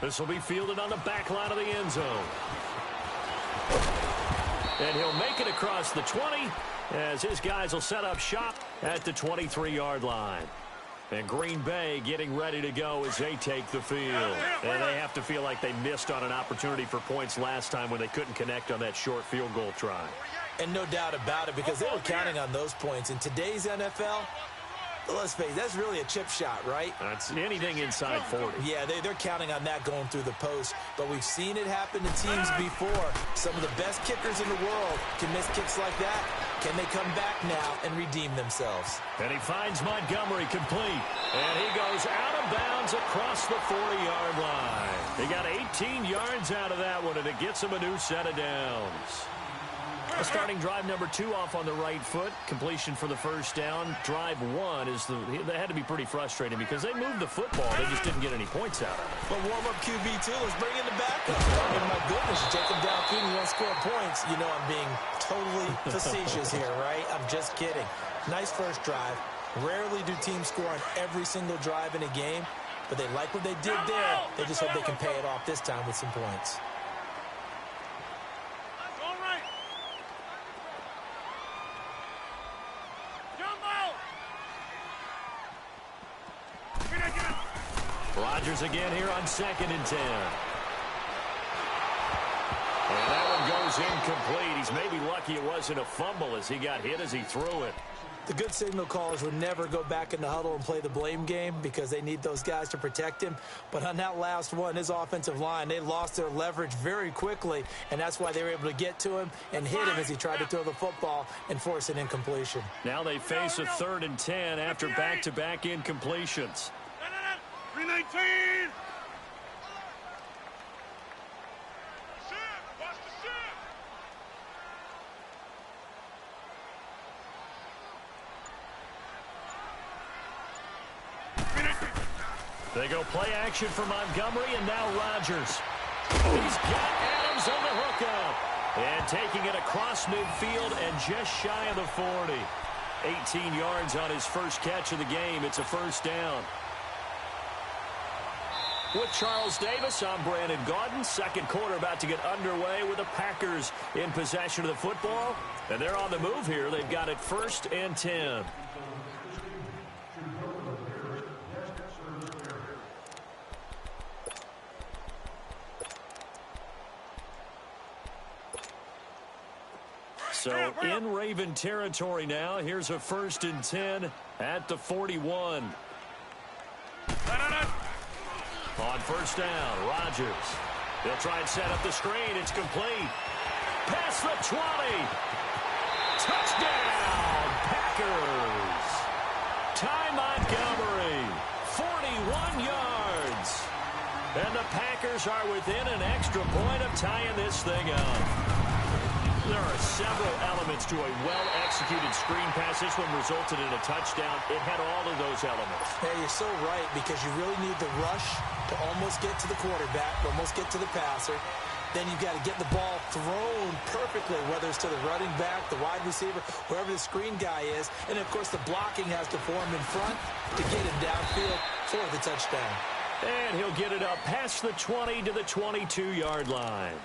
This will be fielded on the back line of the end zone. And he'll make it across the 20 as his guys will set up shop at the 23-yard line. And Green Bay getting ready to go as they take the field. And they have to feel like they missed on an opportunity for points last time when they couldn't connect on that short field goal try. And no doubt about it, because they were counting on those points. In today's NFL, let's face it, that's really a chip shot, right? That's anything inside 40. Yeah, they're counting on that going through the post. But we've seen it happen to teams before. Some of the best kickers in the world can miss kicks like that. Can they come back now and redeem themselves? And he finds Montgomery complete. And he goes out of bounds across the 40-yard line. He got 18 yards out of that one, and it gets him a new set of downs. Starting drive number 2 off on the right foot. Completion for the first down. Drive 1 is they had to be pretty frustrating because they moved the football. They just didn't get any points out of it. But warm-up QB2, let's bring in the backup. I mean, my goodness, you take him downfield and you don't score points. You know I'm being totally facetious here, right? I'm just kidding. Nice first drive. Rarely do teams score on every single drive in a game, but they like what they did there. They just hope they can pay it off this time with some points. Rodgers again here on 2nd and 10. And that one goes incomplete. He's maybe lucky it wasn't a fumble as he got hit as he threw it. The good signal callers would never go back in the huddle and play the blame game because they need those guys to protect him. But on that last one, his offensive line, they lost their leverage very quickly, and that's why they were able to get to him and hit him as he tried to throw the football and force an incompletion. Now they face a 3rd and 10 after back-to-back incompletions. 319! They go play action for Montgomery, and now Rodgers. He's got Adams on the hookup. And taking it across midfield and just shy of the 40. 18 yards on his first catch of the game. It's a first down. With Charles Davis, I'm Brandon Gaudin. Second quarter about to get underway with the Packers in possession of the football. And they're on the move here. They've got it 1st and 10. So in Raven territory now. Here's a 1st and 10 at the 41. On first down, Rodgers. They'll try and set up the screen. It's complete. Past the 20. Touchdown, Packers. Ty Montgomery, 41 yards. And the Packers are within an extra point of tying this thing up. There are several elements to a well-executed screen pass. This one resulted in a touchdown. It had all of those elements. Hey, you're so right, because you really need the rush to almost get to the quarterback, almost get to the passer. Then you've got to get the ball thrown perfectly, whether it's to the running back, the wide receiver, wherever the screen guy is. And, of course, the blocking has to form in front to get him downfield for the touchdown. And he'll get it up past the 20 to the 22-yard line.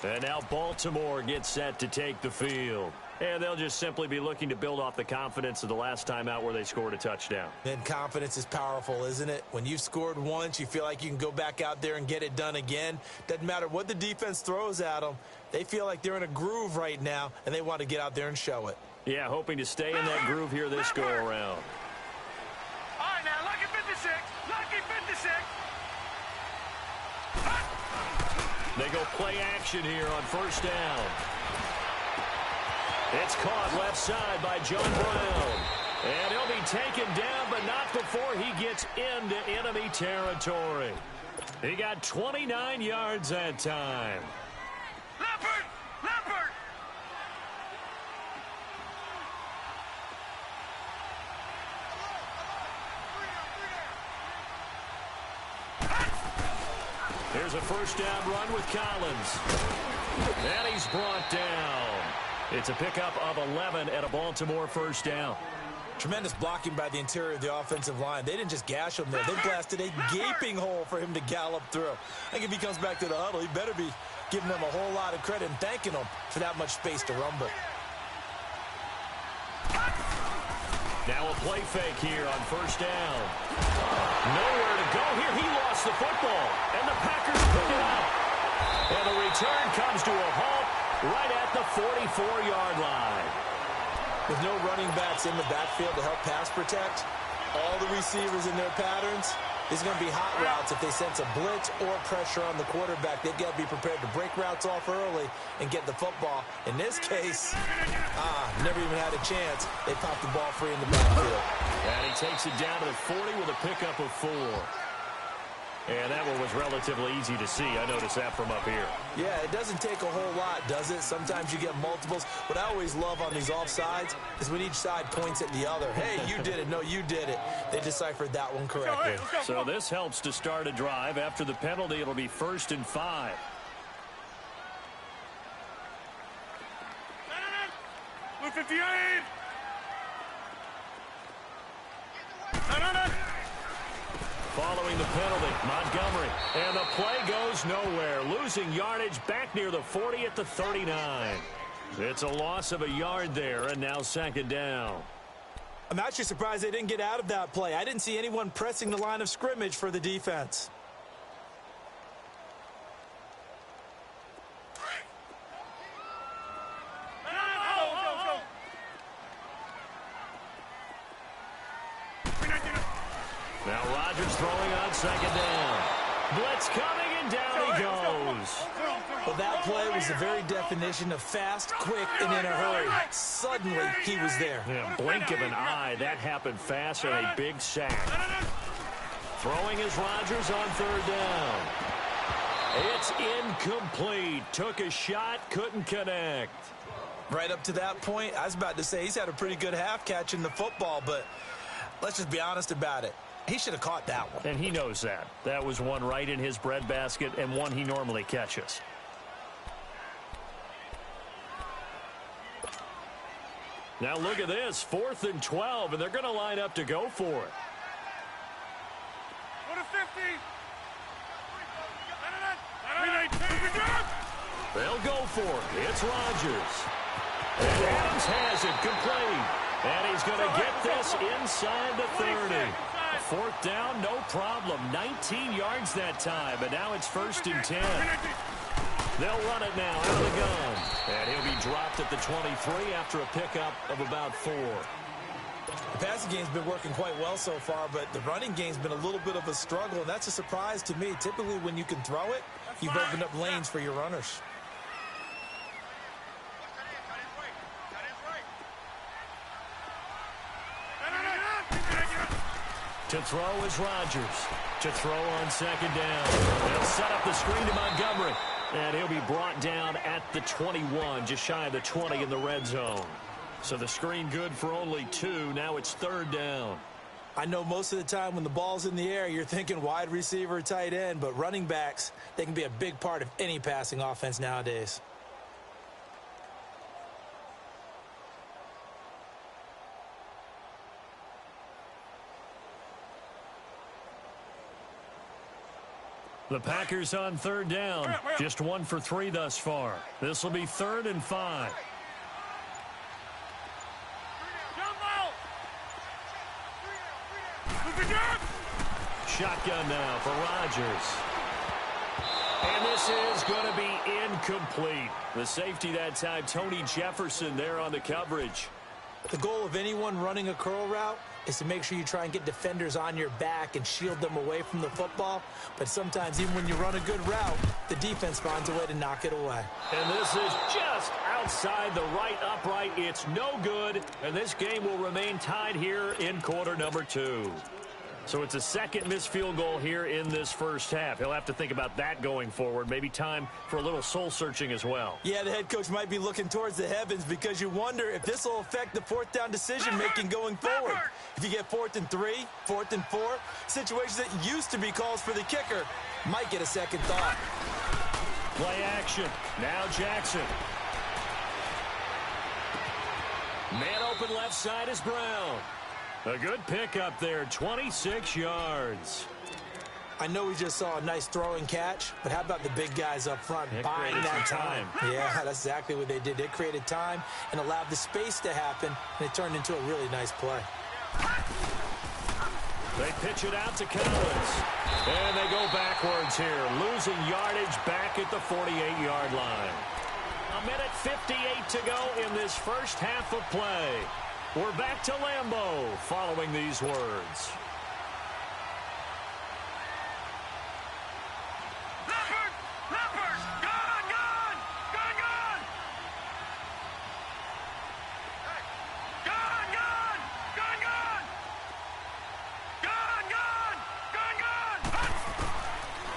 And now Baltimore gets set to take the field. And they'll just simply be looking to build off the confidence of the last time out where they scored a touchdown. And confidence is powerful, isn't it? When you've scored once, you feel like you can go back out there and get it done again. Doesn't matter what the defense throws at them. They feel like they're in a groove right now, and they want to get out there and show it. Yeah, hoping to stay in that groove here this go-around. All right, now, lucky 56. Lucky 56. They go play action here on first down. It's caught left side by John Brown. And he'll be taken down, but not before he gets into enemy territory. He got 29 yards that time. Leopard! Leopard! Here's a first down run with Collins. And he's brought down. It's a pickup of 11 at a Baltimore first down. Tremendous blocking by the interior of the offensive line. They didn't just gash him there. They blasted a gaping hole for him to gallop through. I think if he comes back to the huddle, he better be giving them a whole lot of credit and thanking them for that much space to rumble. Now a play fake here on first down. Nowhere to go here. He lost the football, and the Packers pick it up. And the return comes to a halt right at the 44-yard line. With no running backs in the backfield to help pass protect, all the receivers in their patterns, there's going to be hot routes if they sense a blitz or pressure on the quarterback. They've got to be prepared to break routes off early and get the football. In this case, never even had a chance. They popped the ball free in the backfield. And he takes it down to the 40 with a pickup of 4. And that one was relatively easy to see. I noticed that from up here. Yeah, it doesn't take a whole lot, does it? Sometimes you get multiples. What I always love on these offsides is when each side points at the other. Hey, you did it. No, you did it. They deciphered that one correctly. So this helps to start a drive. After the penalty, it'll be 1st and 5. Blue 58. Following the penalty, Montgomery. And the play goes nowhere. Losing yardage back near the 40 at the 39. It's a loss of a yard there, and now 2nd down. I'm actually surprised they didn't get out of that play. I didn't see anyone pressing the line of scrimmage for the defense. Now Rodgers throwing on 2nd down. Blitz coming, and down he goes. Well, that play was the very definition of fast, quick, and in a hurry. Suddenly, he was there. Yeah, blink of an eye. That happened fast, and a big sack. Throwing is Rodgers on 3rd down. It's incomplete. Took a shot, couldn't connect. Right up to that point, I was about to say he's had a pretty good half catching the football, but let's just be honest about it. He should have caught that one. And he knows that. That was one right in his breadbasket and one he normally catches. Now look at this. 4th and 12, and they're going to line up to go for it. Go to 50. They'll go for it. It's Rodgers. And Adams has it complete. And he's going to get this inside the 30. 4th down, no problem. 19 yards that time, but now it's 1st and 10. They'll run it now out of the gun. And he'll be dropped at the 23 after a pickup of about 4. The passing game's been working quite well so far, but the running game's been a little bit of a struggle, and that's a surprise to me. Typically, when you can throw it, you've opened up lanes for your runners. To throw is Rodgers. To throw on 2nd down. They'll set up the screen to Montgomery. And he'll be brought down at the 21, just shy of the 20 in the red zone. So the screen good for only 2. Now it's 3rd down. I know most of the time when the ball's in the air, you're thinking wide receiver, tight end, but running backs, they can be a big part of any passing offense nowadays. The Packers on 3rd down. Just 1 for 3 thus far. This will be 3rd and 5. Shotgun now for Rodgers. And this is going to be incomplete. The safety that time, Tony Jefferson there on the coverage. The goal of anyone running a curl route is to make sure you try and get defenders on your back and shield them away from the football. But sometimes, even when you run a good route, the defense finds a way to knock it away. And this is just outside the right upright. It's no good. And this game will remain tied here in quarter number 2. So it's a 2nd missed field goal here in this first half. He'll have to think about that going forward. Maybe time for a little soul-searching as well. Yeah, the head coach might be looking towards the heavens because you wonder if this will affect the 4th down decision-making going forward. If you get 4th and 3, 4th and 4, situations that used to be calls for the kicker might get a second thought. Play action. Now Jackson. Man open left side is Brown. A good pickup there, 26 yards. I know we just saw a nice throwing catch, but how about the big guys up front buying that time? Yeah, that's exactly what they did. They created time and allowed the space to happen, and it turned into a really nice play. They pitch it out to Collins. And they go backwards here, losing yardage back at the 48-yard line. A minute 58 to go in this first half of play. We're back to Lambeau following these words.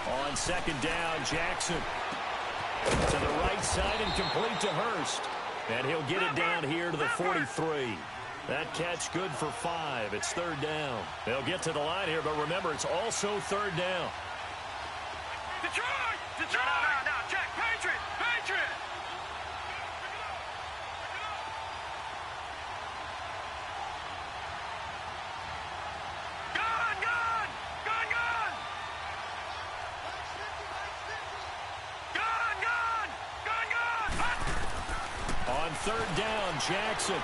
On second down, Jackson to the right side and complete to Hurst. And he'll get it down here to the 43. That catch good for 5. It's third down. They'll get to the line here, but remember, it's also third down. Detroit! Detroit! Now, check. Patriot! Patriot! Gun! Gun! Gun! Gun! Gun! Gun! Gun! Gun! On third down, Jackson.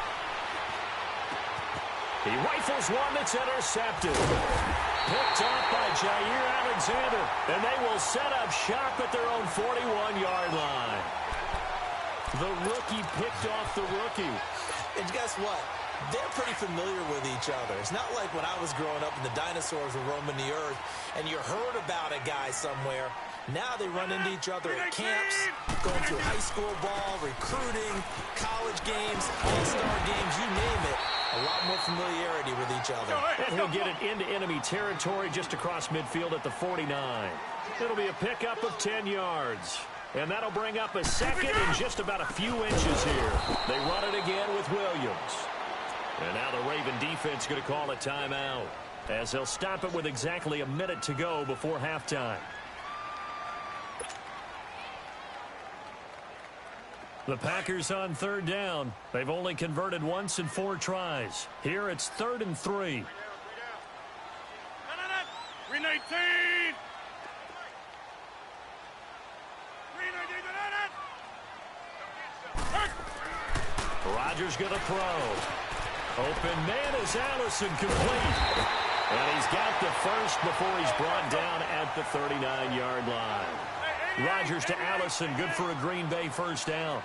He rifles one that's intercepted. Picked off by Jair Alexander. And they will set up shop at their own 41-yard line. The rookie picked off the rookie. And guess what? They're pretty familiar with each other. It's not like when I was growing up and the dinosaurs were roaming the earth and you heard about a guy somewhere. Now they run into each other at camps, going through high school ball, recruiting, college games, all-star games, you name it. A lot more familiarity with each other. And he'll get it into enemy territory just across midfield at the 49. It'll be a pickup of 10 yards. And that'll bring up a second and just about a few inches here. They run it again with Williams. And now the Raven defense going to call a timeout as they'll stop it with exactly a minute to go before halftime. The Packers on third down. They've only converted once in 4 tries. Here it's 3rd and 3. 319! Rodgers going to throw. Open man is Allison, complete. And he's got the first before he's brought down at the 39-yard line. Rodgers to Allison, good for a Green Bay first down.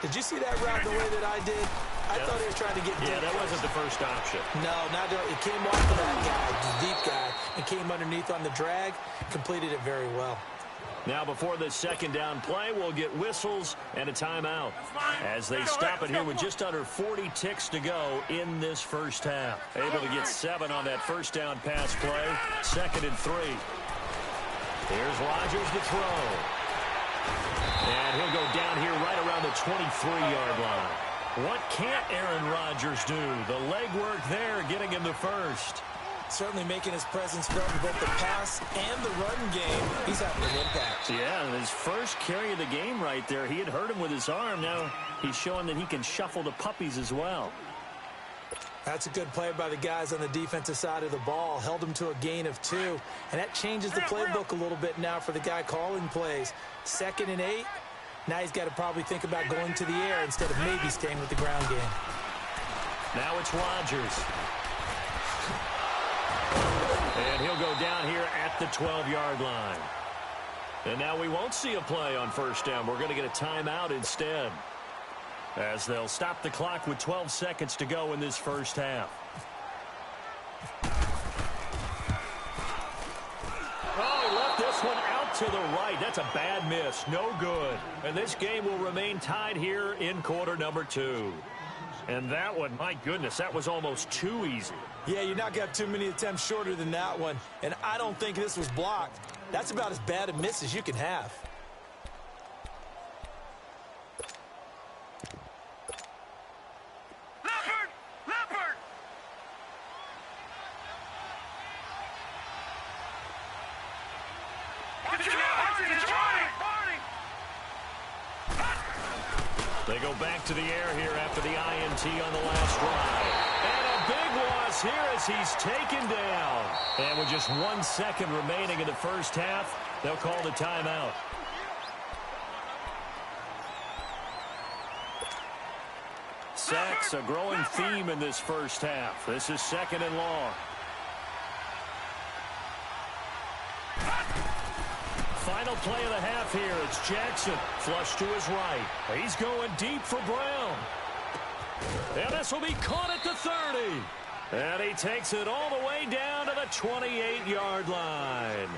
Did you see that route the way that I did? I thought he was trying to get deep. Yeah, that wasn't the first option. No, not it came off of that guy, the deep guy, and came underneath on the drag, completed it very well. Now before this second down play, we'll get whistles and a timeout as they stop it here with just under 40 ticks to go in this first half. Able to get 7 on that first down pass play. 2nd and 3. Here's Rodgers to throw. And he'll go down here right around the 23-yard line. What can't Aaron Rodgers do? The legwork there getting him the first. Certainly making his presence felt in both the pass and the run game. He's having an impact. Yeah, his first carry of the game right there. He had hurt him with his arm. Now he's showing that he can shuffle the puppies as well. That's a good play by the guys on the defensive side of the ball. Held him to a gain of 2. And that changes the playbook a little bit now for the guy calling plays. 2nd and 8. Now he's got to probably think about going to the air instead of maybe staying with the ground game. Now it's Rodgers. And he'll go down here at the 12-yard line. And now we won't see a play on first down. We're going to get a timeout instead, as they'll stop the clock with 12 seconds to go in this first half. Oh, he left this one out to the right. That's a bad miss. No good. And this game will remain tied here in quarter number 2. And that one, my goodness, that was almost too easy. Yeah, you're not going to have too many attempts shorter than that one. And I don't think this was blocked. That's about as bad a miss as you can have. Leopard! Leopard! They go back to the air here after the INT on the last drive. And a big loss here as he's taken down. And with just 1 second remaining in the first half, they'll call the timeout. Sacks, a growing theme in this first half. This is 2nd and long. Final play of the half here. It's Jackson. Flush to his right. He's going deep for Brown. And this will be caught at the 30. And he takes it all the way down to the 28-yard line.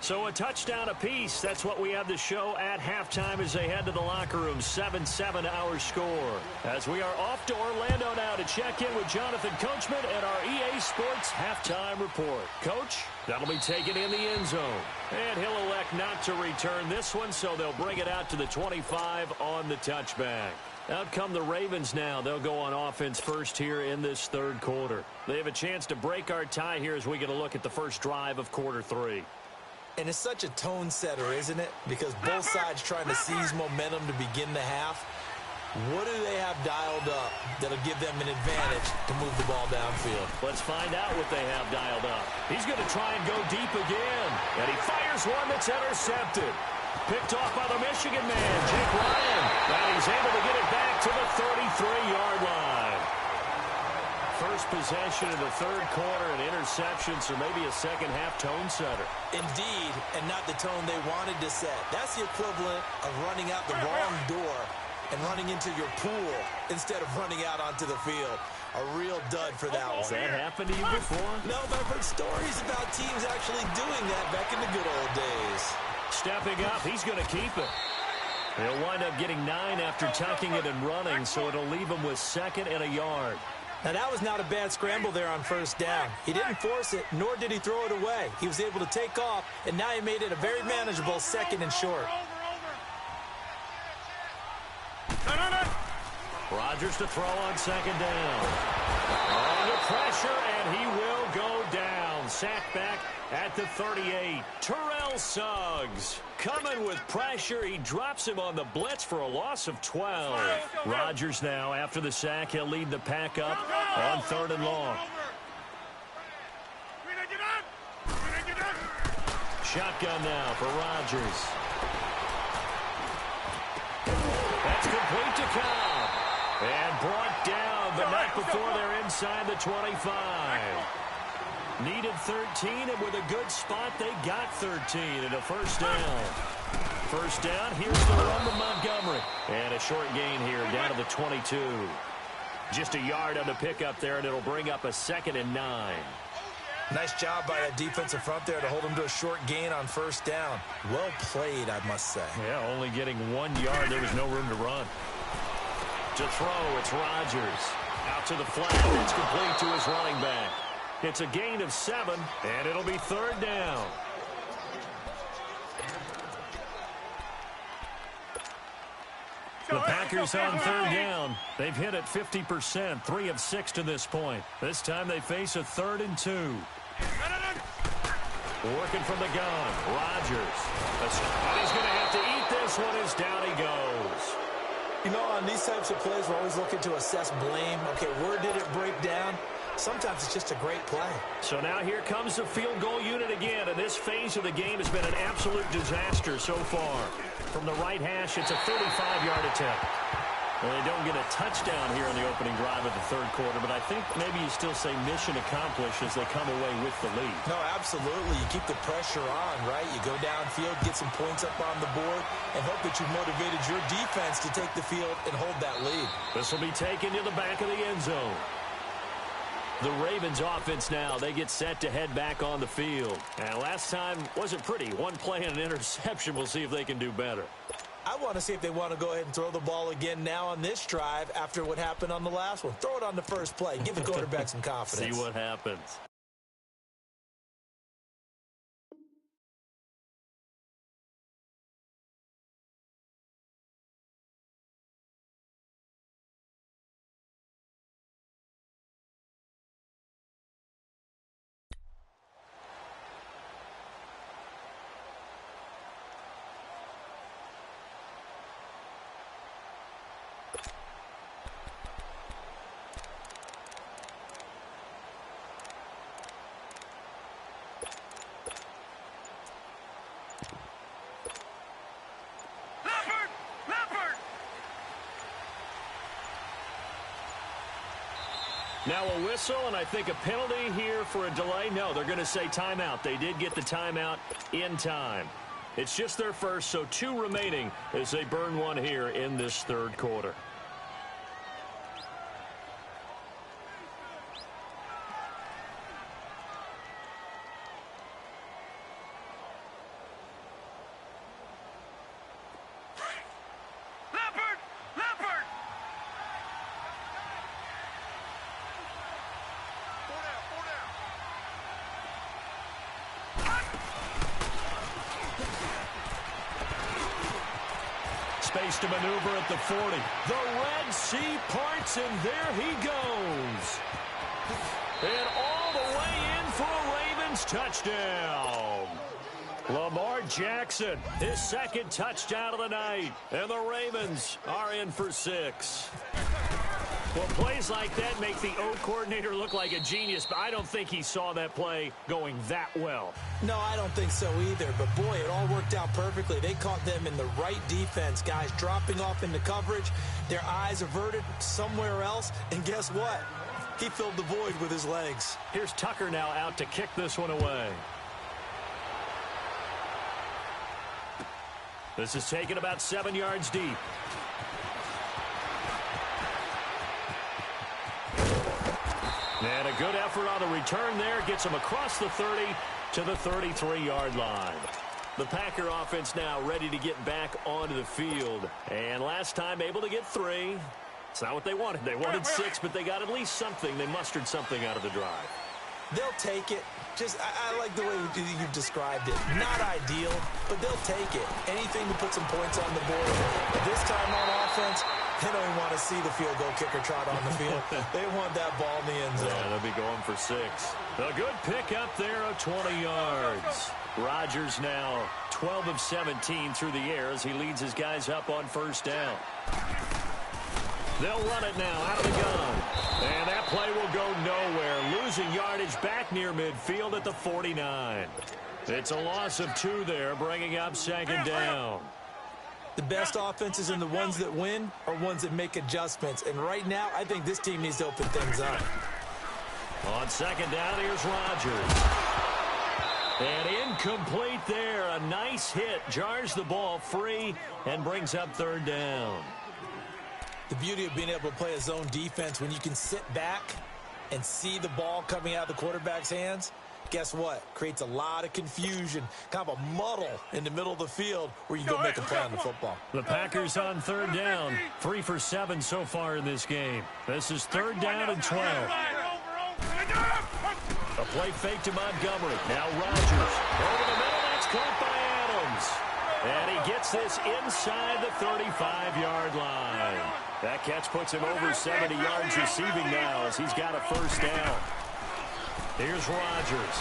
So a touchdown apiece. That's what we have to show at halftime as they head to the locker room. 7-7 our score. As we are off to Orlando now to check in with Jonathan Coachman and our EA Sports halftime report. Coach, that'll be taken in the end zone. And he'll elect not to return this one, so they'll bring it out to the 25 on the touchback. Out come the Ravens now. They'll go on offense first here in this third quarter. They have a chance to break our tie here as we get a look at the first drive of quarter 3. And it's such a tone setter, isn't it? Because both sides trying to seize momentum to begin the half. What do they have dialed up that'll give them an advantage to move the ball downfield? Let's find out what they have dialed up. He's going to try and go deep again. And he fires one that's intercepted. Picked off by the Michigan man, Jake Ryan. And he's able to get it back to the 33-yard line. First possession in the third quarter, an interception, so maybe a second-half tone setter. Indeed, and not the tone they wanted to set. That's the equivalent of running out the wrong door and running into your pool instead of running out onto the field. A real dud for that one. Has that happened to you before? No, but I've heard stories about teams actually doing that back in the good old days. Stepping up, he's going to keep it. He'll wind up getting 9 after tucking it and running, so it'll leave him with 2nd and a yard. Now, that was not a bad scramble there on first down. He didn't force it, nor did he throw it away. He was able to take off, and now he made it a very manageable 2nd and short. Rodgers to throw on 2nd down. Under pressure, and he will go down. Sacked back at the 38. Terrell Suggs coming with pressure. He drops him on the blitz for a loss of 12. Rodgers now, after the sack, he'll lead the pack up on 3rd and long. Shotgun now for Rodgers. That's complete to Cobb. And brought down, but not before they're inside the 25. Needed 13, and with a good spot, they got 13 and a first down. First down, here's the run to Montgomery. And a short gain here down to the 22. Just a yard on the pickup there, and it'll bring up a 2nd and 9. Nice job by that defensive front there to hold him to a short gain on first down. Well played, I must say. Yeah, only getting 1 yard. There was no room to run. To throw, it's Rodgers. Out to the flat. It's complete to his running back. It's a gain of 7, and it'll be 3rd down. The Packers on 3rd down. They've hit it 50%, 3 of 6 to this point. This time they face a 3rd and 2. Working from the gun, Rodgers. And he's going to have to eat this one as down he goes. You know, on these types of plays, we're always looking to assess blame. Okay, where did it break down? Sometimes it's just a great play. So now here comes the field goal unit again, and this phase of the game has been an absolute disaster so far. From the right hash, it's a 35-yard attempt. Well, they don't get a touchdown here in the opening drive of the third quarter, but I think maybe you still say mission accomplished as they come away with the lead. No, absolutely. You keep the pressure on, right? You go downfield, get some points up on the board, and hope that you've motivated your defense to take the field and hold that lead. This will be taken to the back of the end zone. The Ravens offense now, they get set to head back on the field. And last time wasn't pretty. One play and an interception. We'll see if they can do better. I want to see if they want to go ahead and throw the ball again now on this drive after what happened on the last one. Throw it on the first play. Give the quarterback some confidence. See what happens. Now a whistle, and I think a penalty here for a delay. No, they're going to say timeout. They did get the timeout in time. It's just their first, so 2 remaining as they burn one here in this third quarter. Space to maneuver at the 40. The Red Sea parts, and there he goes. And all the way in for a Ravens touchdown. Lamar Jackson, his second touchdown of the night. And the Ravens are in for 6. Well, plays like that make the O coordinator look like a genius, but I don't think he saw that play going that well. No, I don't think so either. But, boy, it all worked out perfectly. They caught them in the right defense. Guys dropping off into coverage, their eyes averted somewhere else. And guess what? He filled the void with his legs. Here's Tucker now out to kick this one away. This is taken about 7 yards deep. And a good effort on the return there. Gets him across the 30 to the 33-yard line. The Packer offense now ready to get back onto the field. And last time able to get 3. It's not what they wanted. They wanted 6, but they got at least something. They mustered something out of the drive. They'll take it. I like the way you described it. Not ideal, but they'll take it. Anything to put some points on the board. But this time on offense, they don't even want to see the field goal kicker trot on the field. They want that ball in the end zone. Yeah, they'll be going for 6. A good pick up there of 20 yards. Rodgers now 12 of 17 through the air as he leads his guys up on first down. They'll run it now out of the gun. And that play will go nowhere. Losing yardage back near midfield at the 49. It's a loss of 2 there, bringing up second down. The best offenses and the ones that win are ones that make adjustments. And right now, I think this team needs to open things up. On second down, here's Rodgers. And incomplete there. A nice hit. Jars the ball free and brings up third down. The beauty of being able to play a zone defense when you can sit back and see the ball coming out of the quarterback's hands, guess what? Creates a lot of confusion, kind of a muddle in the middle of the field where you go make a play on the football. The Packers on third down. 3 for 7 so far in this game. This is third down and 12. A play fake to Montgomery. Now Rodgers. Over the middle, that's caught by Adams. And he gets this inside the 35-yard line. That catch puts him over 70 yards receiving now as he's got a first down. Here's Rodgers.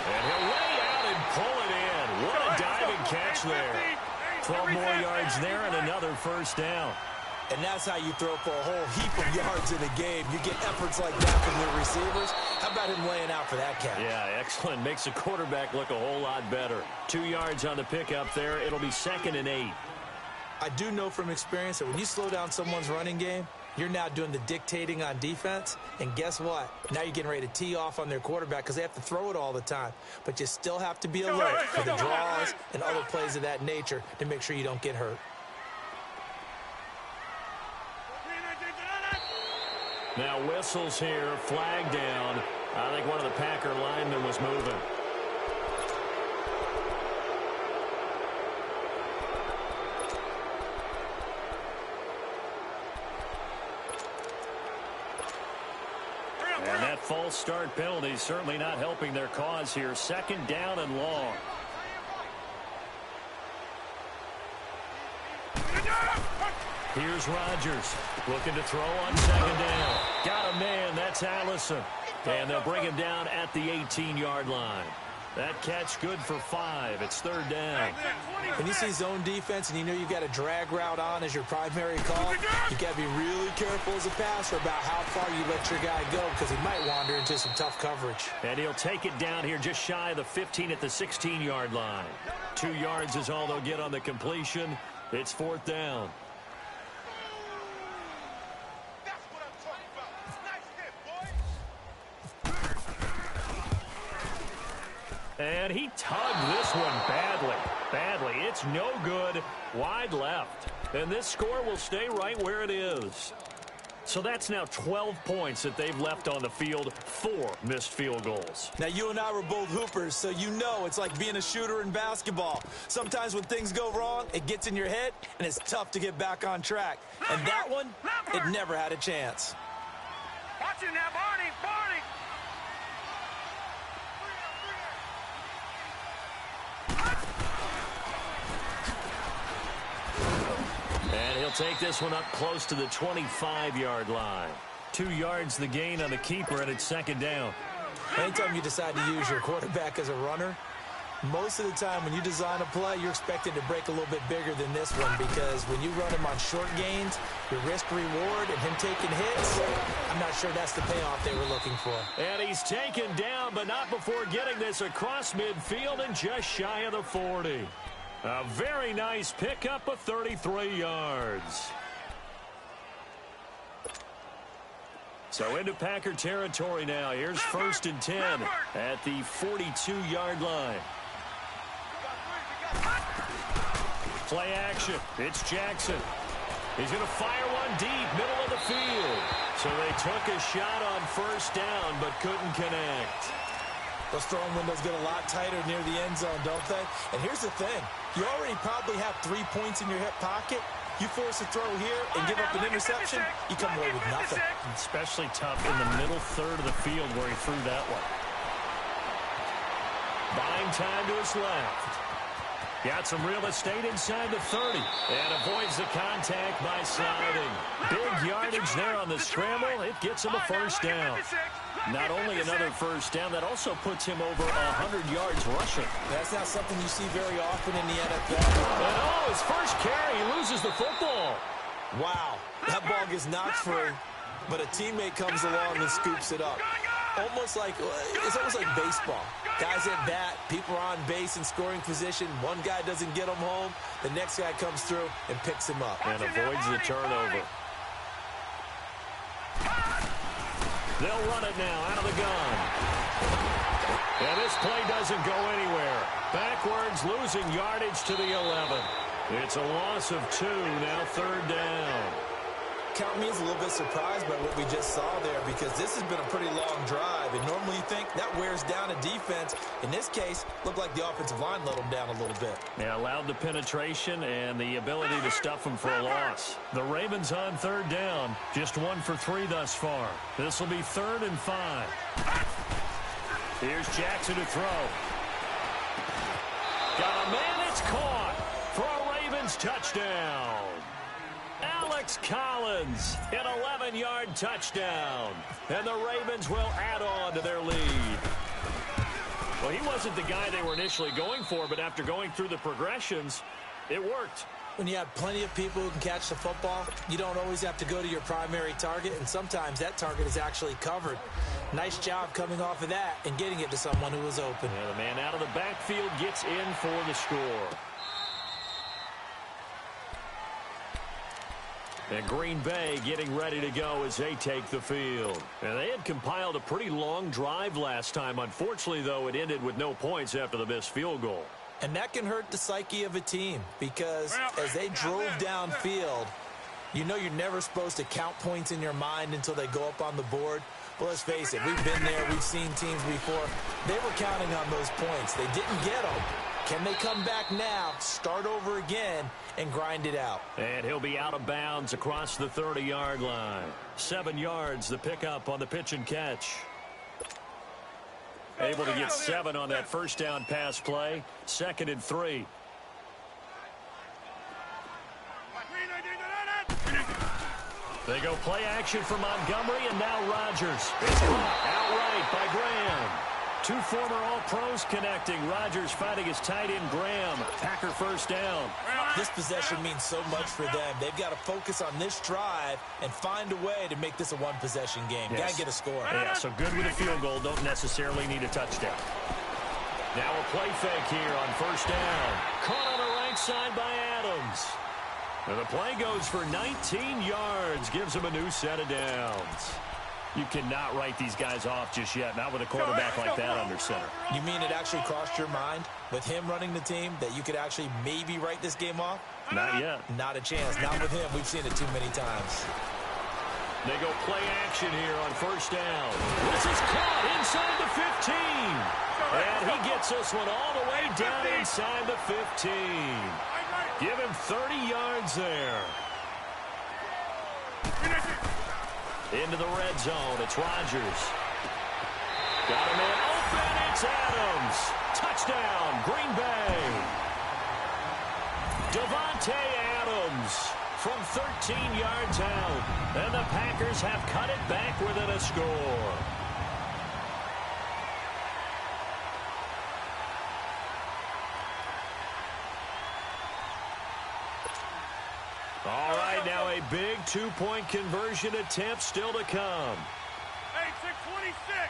And he'll lay out and pull it in. What a diving catch there. 12 more yards there and another first down. And that's how you throw for a whole heap of yards in a game. You get efforts like that from your receivers. How about him laying out for that catch? Yeah, excellent. Makes the quarterback look a whole lot better. 2 yards on the pickup there. It'll be 2nd and 8. I do know from experience that when you slow down someone's running game, you're now doing the dictating on defense. And guess what? Now you're getting ready to tee off on their quarterback because they have to throw it all the time. But you still have to be alert for the draws and other plays of that nature to make sure you don't get hurt. Now whistles here, flag down. I think one of the Packer linemen was moving. And that false start penalty is certainly not helping their cause here. 2nd down and long. Here's Rodgers looking to throw on 2nd down. Got a man. That's Allison. And they'll bring him down at the 18-yard line. That catch good for 5. It's 3rd down. When you see zone defense and you know you've got a drag route on as your primary call, you got to be really careful as a passer about how far you let your guy go because he might wander into some tough coverage. And he'll take it down here just shy of the 15 at the 16-yard line. 2 yards is all they'll get on the completion. It's 4th down. And he tugged this one badly. Badly. It's no good. Wide left. And this score will stay right where it is. So that's now 12 points that they've left on the field, 4 missed field goals. Now, you and I were both hoopers, so you know it's like being a shooter in basketball. Sometimes when things go wrong, it gets in your head, and it's tough to get back on track. And that one, it never had a chance. Watch it now, Barney. Barney. And he'll take this one up close to the 25-yard line. 2 yards the gain on the keeper, and it's second down. Anytime you decide to use your quarterback as a runner, most of the time when you design a play, you're expected to break a little bit bigger than this one, because when you run him on short gains, your risk-reward and him taking hits, I'm not sure that's the payoff they were looking for. And he's taken down, but not before getting this across midfield and just shy of the 40. A very nice pickup of 33 yards. So into Packer territory now. Here's 1st and 10 at the 42-yard line. Play action. It's Jackson. He's going to fire one deep, middle of the field. So they took a shot on 1st down, but couldn't connect. Those throwing windows get a lot tighter near the end zone, don't they? And here's the thing. You already probably have 3 points in your hip pocket. You force a throw here and give up an interception, you come away with nothing. Especially tough in the middle third of the field where he threw that one. Buying time to his left. Got some real estate inside the 30 and avoids the contact by sliding. Big yardage there on the scramble. It gets him a 1st down. Not only another 1st down, that also puts him over 100 yards rushing. That's not something you see very often in the NFL. And his first carry, he loses the football. Wow, that ball gets knocked free, but a teammate comes along and scoops it up. It's almost like baseball. Guys at bat, people are on base in scoring position. One guy doesn't get him home. The next guy comes through and picks him up. And avoids the turnover. They'll run it now out of the gun. And this play doesn't go anywhere. Backwards, losing yardage to the 11. It's a loss of 2, now 3rd down. Count me as a little bit surprised by what we just saw there, because this has been a pretty long drive, and normally you think that wears down a defense. In this case, looked like the offensive line let them down a little bit. Yeah, allowed the penetration and the ability to stuff them for a loss. The Ravens on 3rd down, just 1 for 3 thus far. This will be 3rd and 5. Here's Jackson to throw. Got a man, it's caught for a Ravens touchdown. Alex Collins, an 11-yard touchdown. And the Ravens will add on to their lead. Well, he wasn't the guy they were initially going for, but after going through the progressions, it worked. When you have plenty of people who can catch the football, you don't always have to go to your primary target, and sometimes that target is actually covered. Nice job coming off of that and getting it to someone who was open. Yeah, the man out of the backfield gets in for the score. And Green Bay getting ready to go as they take the field. And they had compiled a pretty long drive last time. Unfortunately, though, it ended with no points after the missed field goal. And that can hurt the psyche of a team, because as they drove downfield, you know you're never supposed to count points in your mind until they go up on the board. Well, let's face it, we've been there, we've seen teams before. They were counting on those points. They didn't get them. Can they come back now, start over again, and grind it out? And he'll be out of bounds across the 30-yard line. 7 yards, the pickup on the pitch and catch. Able to get 7 on that first down pass play. 2nd and 3. They go play action for Montgomery, and now Rodgers. It's caught outright by Graham. 2 former All-Pros connecting. Rodgers fighting his tight end Graham. Packer first down. This possession means so much for them. They've got to focus on this drive and find a way to make this a one-possession game. Yes. Got to get a score. Yeah, so good with a field goal. Don't necessarily need a touchdown. Now a play fake here on first down. Caught on the right side by Adams. And the play goes for 19 yards. Gives him a new set of downs. You cannot write these guys off just yet, not with a quarterback like that under center. You mean it actually crossed your mind with him running the team that you could actually maybe write this game off? Not yet. Not a chance. Not with him. We've seen it too many times. They go play action here on first down. This is caught inside the 15. And he gets this one all the way down inside the 15. Give him 30 yards there. Into the red zone. It's Rodgers. Got him in open. It's Adams. Touchdown, Green Bay. Davante Adams from 13 yards out. And the Packers have cut it back within a score. All right, now a big two-point conversion attempt still to come. Hey, 626.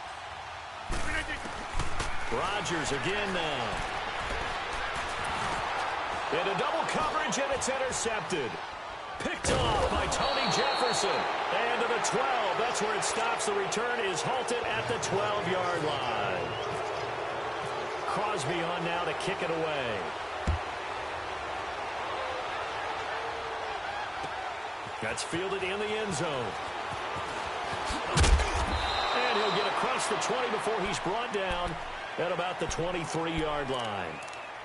Rodgers again now. Into double coverage, and it's intercepted. Picked off by Tony Jefferson. And to the 12. That's where it stops. The return is halted at the 12-yard line. Crosby on now to kick it away. That's fielded in the end zone. And he'll get across the 20 before he's brought down at about the 23-yard line.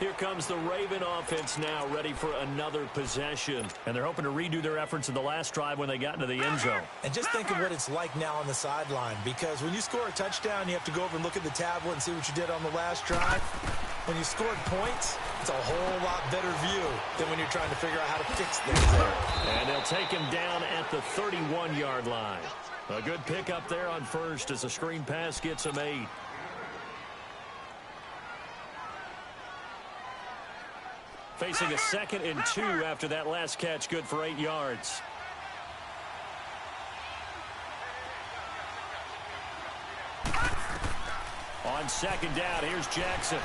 Here comes the Raven offense now, ready for another possession. And they're hoping to redo their efforts in the last drive when they got into the end zone. And just think of what it's like now on the sideline, because when you score a touchdown, you have to go over and look at the tablet and see what you did on the last drive. When you scored points, it's a whole lot better view than when you're trying to figure out how to fix things there. And they'll take him down at the 31-yard line. A good pickup there on first as a screen pass gets him 8. Facing a 2nd and 2 after that last catch, good for 8 yards. On 2nd down, here's Jackson.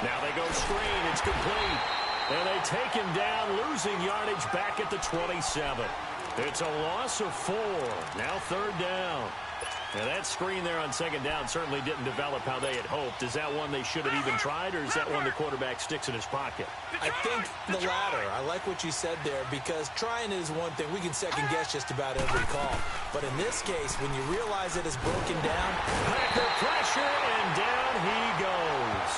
Now they go screen. It's complete. And they take him down, losing yardage back at the 27. It's a loss of 4. Now 3rd down. And that screen there on 2nd down certainly didn't develop how they had hoped. Is that one they should have even tried, or is that one the quarterback sticks in his pocket? I think the latter. I like what you said there, because trying is one thing. We can second-guess just about every call. But in this case, when you realize it is broken down, Packer pressure, and down he goes.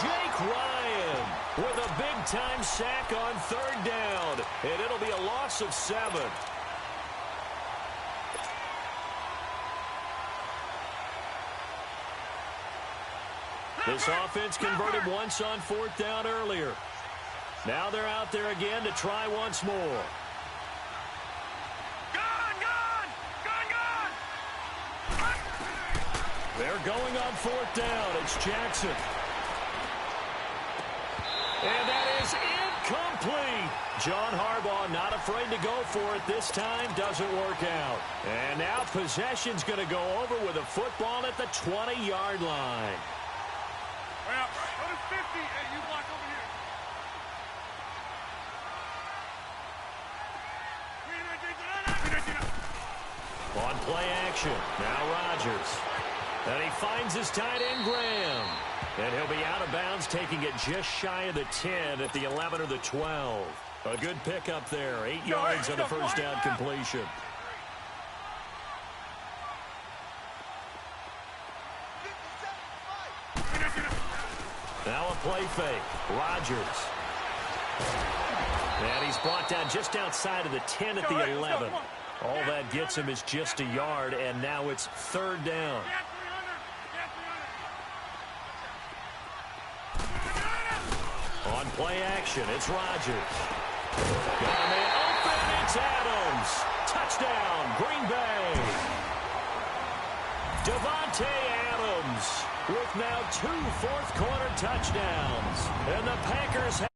Jake Ryan with a big-time sack on 3rd down. And it'll be a loss of 7. This offense converted once on 4th down earlier. Now they're out there again to try once more. Gone! They're going on 4th down. It's Jackson. And that is incomplete. John Harbaugh not afraid to go for it this time. Doesn't work out. And now possession's going to go over with a football at the 20-yard line. Well, go to 50, and you block over here. On play action, now Rodgers. And he finds his tight end, Graham. And he'll be out of bounds, taking it just shy of the 10 at the 11 or the 12. A good pickup there, 8 yards on the first down completion. Now a play fake. Rodgers. And he's brought down just outside of the 10 at the 11. All that gets him is just a yard, and now it's 3rd down. On play action, it's Rodgers. Got him in open, it's Adams. Touchdown, Green Bay. Davante Adams with now 2 fourth-quarter touchdowns. And the Packers have